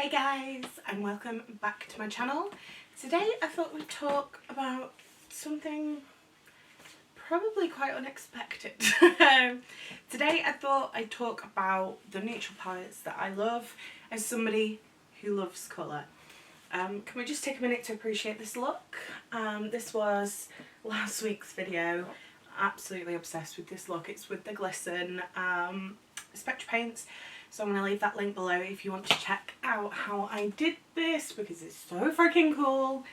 Hey guys, and welcome back to my channel. Today I thought we'd talk about something probably quite unexpected. Today I thought I'd talk about the neutral palettes that I love as somebody who loves colour. Can we just take a minute to appreciate this look? This was last week's video. Absolutely obsessed with this look. It's with the Glisten Spectra paints. So I'm going to leave that link below if you want to check out how I did this, because it's so freaking cool.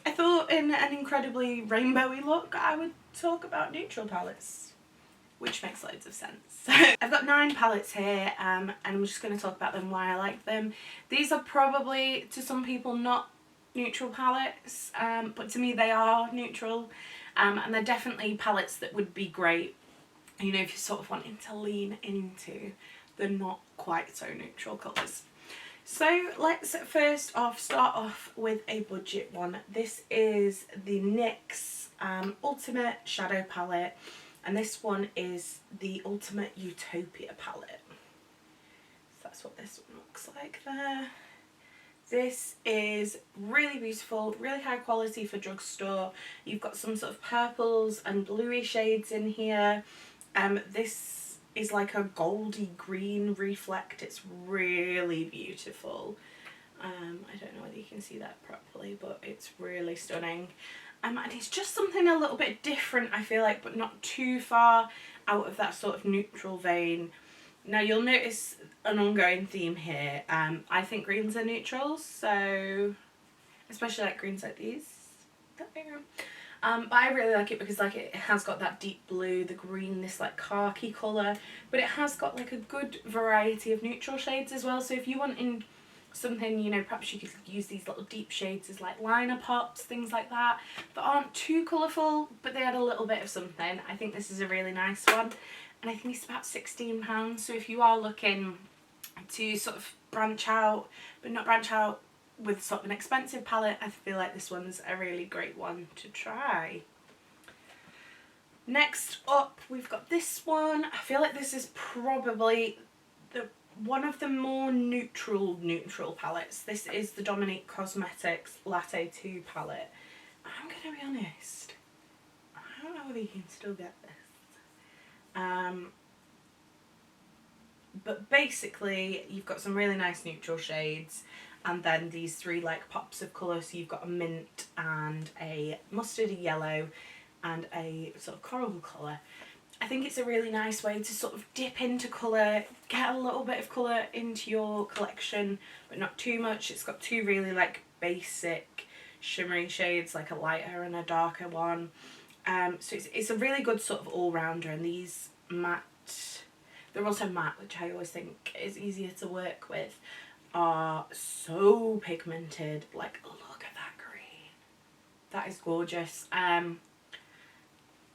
I thought in an incredibly rainbowy look I would talk about neutral palettes, which makes loads of sense. I've got 9 palettes here and I'm just going to talk about them, why I like them. These are probably to some people not neutral palettes, but to me they are neutral, and they're definitely palettes that would be great, you know, if you're sort of wanting to lean into the not quite so neutral colours. So let's first off start off with a budget one. This is the NYX Ultimate Shadow Palette, and this one is the Ultimate Utopia palette. So that's what this one looks like there. This is really beautiful, really high quality for drugstore. You've got some sort of purples and bluey shades in here. This is like a goldy green reflect. It's really beautiful. I don't know whether you can see that properly, but it's really stunning. And it's just something a little bit different, I feel like, but not too far out of that sort of neutral vein. Now you'll notice an ongoing theme here. I think greens are neutrals, so especially like greens like these. But I really like it because like it has got that deep blue, the green, this like khaki colour, but it has got like a good variety of neutral shades as well. So if you want in something, you know, perhaps you could use these little deep shades as like liner pops, things like that aren't too colourful, but they add a little bit of something. I think this is a really nice one, and I think it's about £16. So if you are looking to sort of branch out, but not branch out with sort of an expensive palette, I feel like this one's a really great one to try. Next up we've got this one. I feel like this is probably one of the more neutral palettes. This is the Dominique Cosmetics Latte 2 palette. I'm gonna be honest, I don't know whether you can still get this. But basically you've got some really nice neutral shades, and then these 3 like pops of colour. So you've got a mint and a mustardy yellow and a sort of coral colour. I think it's a really nice way to sort of dip into colour, get a little bit of colour into your collection, but not too much. It's got 2 really like basic shimmery shades, like a lighter and a darker one. So it's a really good sort of all-rounder, and these matte, they're also matte, which I always think is easier to work with, are so pigmented. Like, look at that green. That is gorgeous.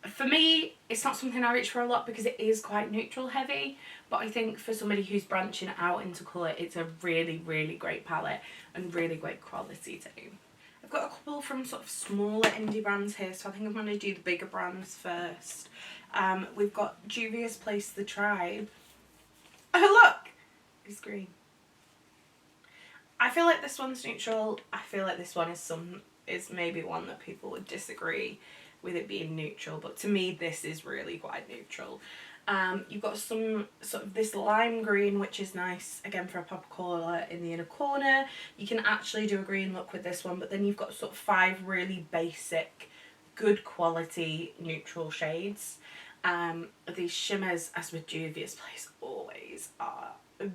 For me, it's not something I reach for a lot because it is quite neutral heavy, but I think for somebody who's branching out into colour, it's a really, really great palette and really great quality too. I've got a couple from sort of smaller indie brands here, so I think I'm going to do the bigger brands first. We've got Juvias Place the Tribe. Oh look! It's green. I feel like this one's neutral. I feel like this one is maybe one that people would disagree with it being neutral, but to me this is really quite neutral. You've got some sort of this lime green, which is nice again for a pop of colour in the inner corner. You can actually do a green look with this one, but then you've got sort of 5 really basic, good quality neutral shades. These shimmers, as with Juvia's Place, always are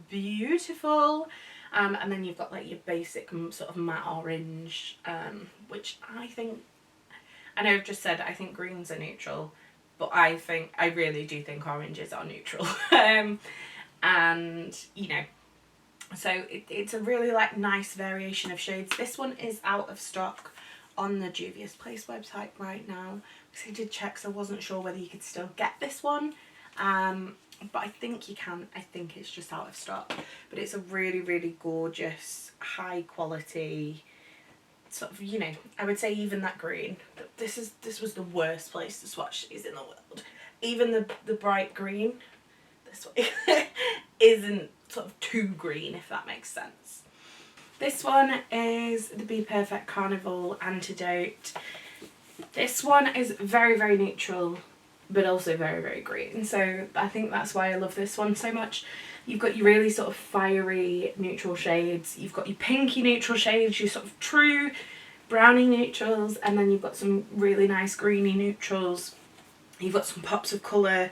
beautiful. And then you've got like your basic sort of matte orange, which I know I've just said I think greens are neutral, but I really do think oranges are neutral. And you know, so it's a really like nice variation of shades. This one is out of stock on the Juvia's Place website right now, because I did check, so I wasn't sure whether you could still get this one. But I think you can. I think it's just out of stock, but it's a really, really gorgeous, high quality sort of, you know, I would say even that green. This was the worst place to swatch these in the world. Even the bright green, this way, isn't sort of too green, if that makes sense. This one is the Bperfect Carnival Antidote. This one is very, very neutral, but also very, very green. So I think that's why I love this one so much. You've got your really sort of fiery neutral shades. You've got your pinky neutral shades, your sort of true brownie neutrals, and then you've got some really nice greeny neutrals. You've got some pops of colour.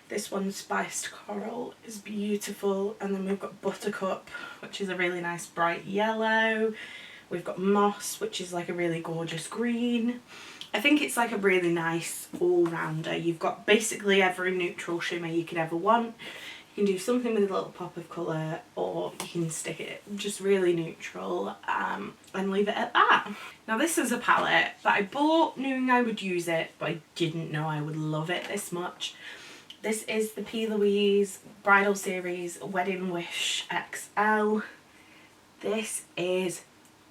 This one, Spiced Coral, is beautiful. And then we've got Buttercup, which is a really nice bright yellow. We've got Moss, which is like a really gorgeous green. I think it's like a really nice all-rounder. You've got basically every neutral shimmer you could ever want. You can do something with a little pop of colour, or you can stick it just really neutral and leave it at that. Now this is a palette that I bought knowing I would use it, but I didn't know I would love it this much. This is the Plouise Bridal Series Wedding Wish XL. This is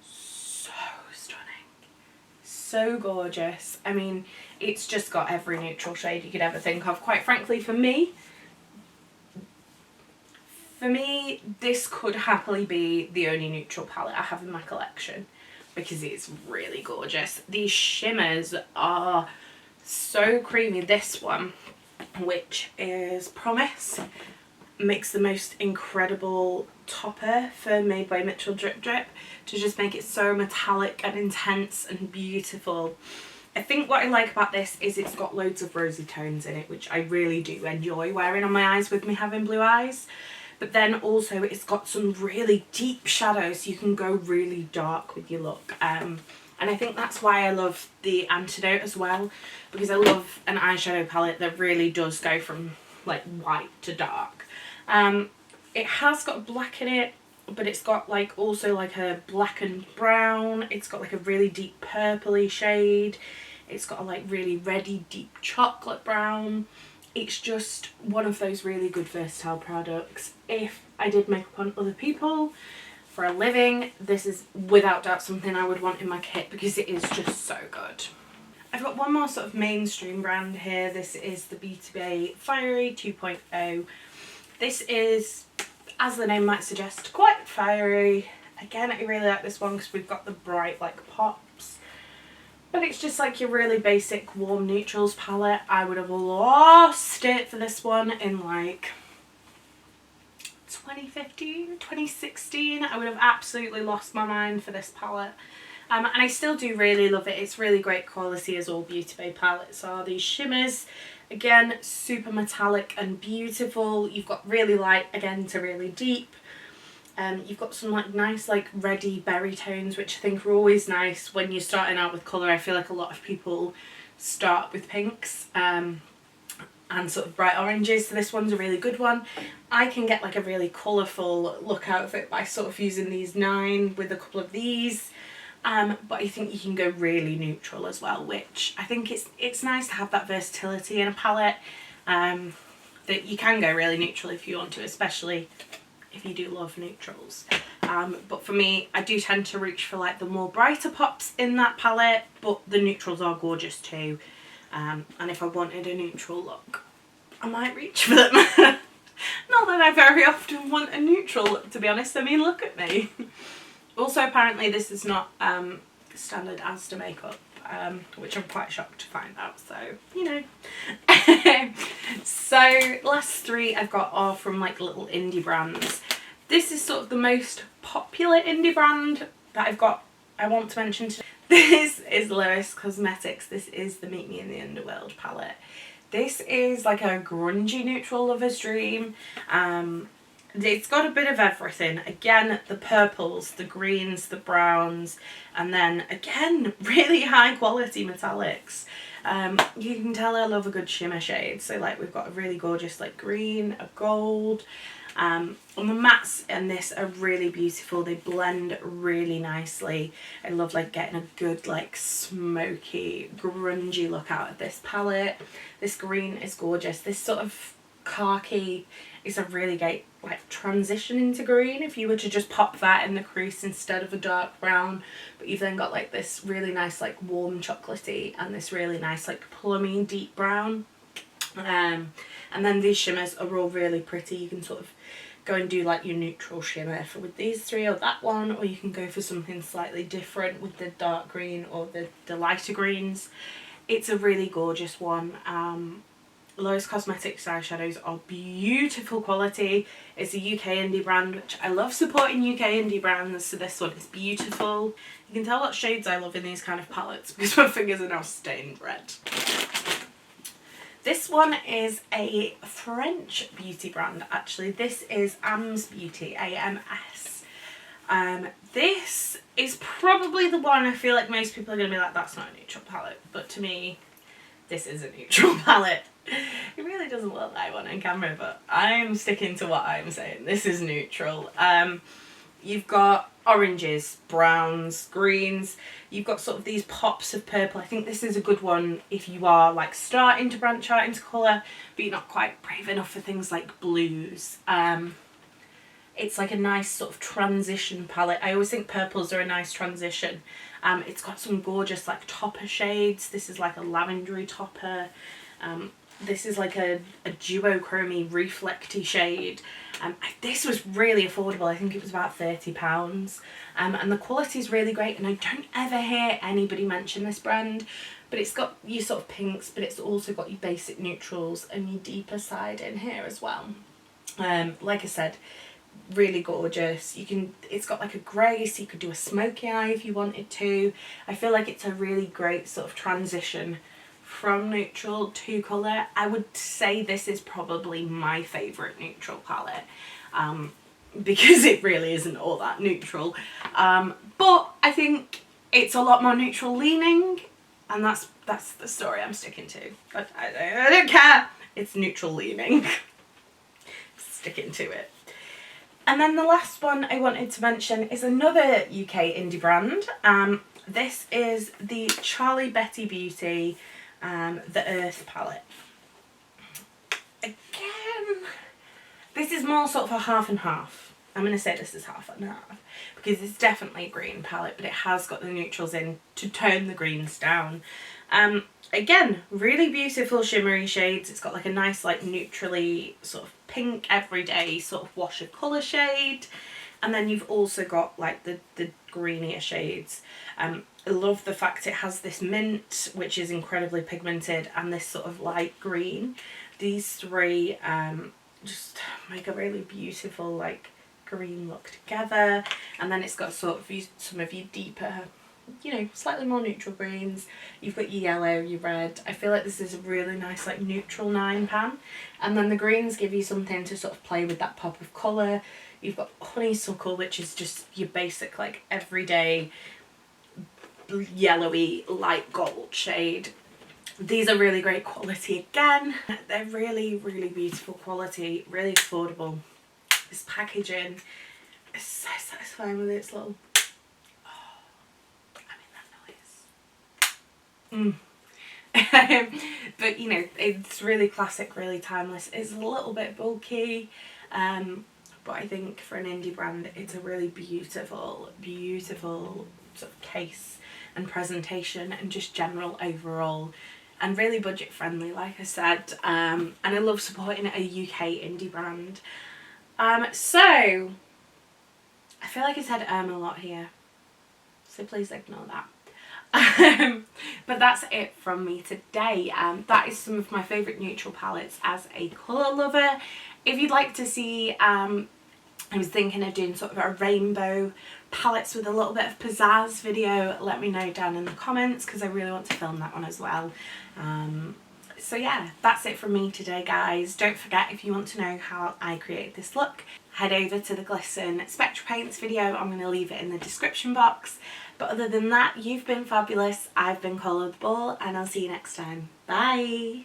so stunning, so gorgeous. I mean, it's just got every neutral shade you could ever think of. Quite frankly, for me, this could happily be the only neutral palette I have in my collection because it's really gorgeous. These shimmers are so creamy. This one, which is Promise, makes the most incredible topper for Made by Mitchell Drip Drip to just make it so metallic and intense and beautiful. I think what I like about this is it's got loads of rosy tones in it, which I really do enjoy wearing on my eyes with me having blue eyes. But then also it's got some really deep shadows, so you can go really dark with your look. And I think that's why I love the Antidote as well, because I love an eyeshadow palette that really does go from like white to dark. It has got black in it, but it's got like also like a black and brown. It's got like a really deep purpley shade. It's got a like really reddy deep chocolate brown. It's just one of those really good versatile products. If I did makeup on other people for a living, this is without doubt something I would want in my kit because it is just so good. I've got one more sort of mainstream brand here. This is the B2B Fiery 2.0. This is, as the name might suggest, quite fiery. Again, I really like this one because we've got the bright like pops. But it's just like your really basic warm neutrals palette. I would have lost it for this one in like 2015, 2016. I would have absolutely lost my mind for this palette. And I still do really love it. It's really great quality, as all Beauty Bay palettes are. These shimmers, again, super metallic and beautiful. You've got really light, again, to really deep. You've got some like nice like reddy berry tones, which I think are always nice when you're starting out with colour. I feel like a lot of people start with pinks and sort of bright oranges, so this one's a really good one. I can get like a really colourful look out of it by sort of using these 9 with a couple of these. But I think you can go really neutral as well, which I think it's nice to have that versatility in a palette, that you can go really neutral if you want to, especially if you do love neutrals. But for me, I do tend to reach for like the more brighter pops in that palette, but the neutrals are gorgeous too. And if I wanted a neutral look, I might reach for them. Not that I very often want a neutral look, to be honest. I mean, look at me. Also, apparently this is not standard Asda makeup, which I'm quite shocked to find out, so, you know. So, last 3 I've got are from like little indie brands. This is sort of the most popular indie brand that I've got, I want to mention today. This is Lois Cosmetics. This is the Meet Me in the Underworld palette. This is like a grungy neutral lover's dream. It's got a bit of everything. Again, the purples, the greens, the browns, and then again, really high quality metallics. You can tell I love a good shimmer shade. So like we've got a really gorgeous like green, a gold. And the mattes in this are really beautiful. They blend really nicely. I love like getting a good like smoky, grungy look out of this palette. This green is gorgeous. This sort of khaki is a really great like transition into green if you were to just pop that in the crease instead of a dark brown. But you've then got like this really nice like warm chocolatey and this really nice like plummy deep brown. And then these shimmers are all really pretty. You can sort of go and do like your neutral shimmer for with these three or that one, or you can go for something slightly different with the dark green or the lighter greens. It's a really gorgeous one. Lois Cosmetics eyeshadows are beautiful quality. It's a UK indie brand, which I love supporting UK indie brands, so this one is beautiful. You can tell what shades I love in these kind of palettes because my fingers are now stained red. This one is a French beauty brand, actually. This is Am's Beauty, AMS. This is probably the one I feel like most people are going to be like, that's not a neutral palette, but to me, this is a neutral palette. It really doesn't look like one on camera, but I'm sticking to what I'm saying. This is neutral. You've got oranges, browns, greens. You've got sort of these pops of purple. I think this is a good one if you are like starting to branch out into colour, but you're not quite brave enough for things like blues. It's like a nice sort of transition palette. I always think purples are a nice transition. It's got some gorgeous like topper shades. This is like a lavendery topper. This is like a duochromy reflecty shade. This was really affordable. I think it was about £30. And the quality is really great, and I don't ever hear anybody mention this brand, but it's got your sort of pinks, but it's also got your basic neutrals and your deeper side in here as well. Like I said, really gorgeous. It's got like a grey, so you could do a smoky eye if you wanted to. I feel like it's a really great sort of transition from neutral to colour. I would say this is probably my favourite neutral palette, because it really isn't all that neutral, but I think it's a lot more neutral leaning, and that's the story I'm sticking to. But I don't care, it's neutral leaning. Sticking to it. And then the last one I wanted to mention is another UK indie brand. This is the Charlie Betty Beauty The Earth palette. Again, this is more sort of a half and half. I'm going to say this is half and half because it's definitely a green palette, but it has got the neutrals in to tone the greens down. Again, really beautiful shimmery shades. It's got like a nice like neutrally sort of pink everyday sort of wash of colour shade, and then you've also got like the greenier shades. I love the fact it has this mint, which is incredibly pigmented, and this sort of light green. These three just make a really beautiful like green look together, and then it's got sort of some of your deeper, you know, slightly more neutral greens. You've got your yellow, your red. I feel like this is a really nice like neutral 9 pan, and then the greens give you something to sort of play with that pop of colour. You've got honeysuckle, which is just your basic like everyday yellowy light gold shade. These are really great quality again. They're really, really beautiful quality, really affordable. This packaging is so satisfying with its little, but you know, it's really classic, really timeless. It's a little bit bulky, but I think for an indie brand it's a really beautiful sort of case and presentation, and just general overall, and really budget friendly, like I said. And I love supporting a UK indie brand. So I feel like I said a lot here, so please ignore that. But that's it from me today. That is some of my favourite neutral palettes as a colour lover. If you'd like to see, I was thinking of doing sort of a rainbow palettes with a little bit of pizzazz video, let me know down in the comments, because I really want to film that one as well. So yeah, that's it from me today, guys. Don't forget, if you want to know how I create this look, head over to the Glisten Spectra Paints video. I'm going to leave it in the description box. But other than that, you've been fabulous. I've been Coleoftheball, and I'll see you next time. Bye!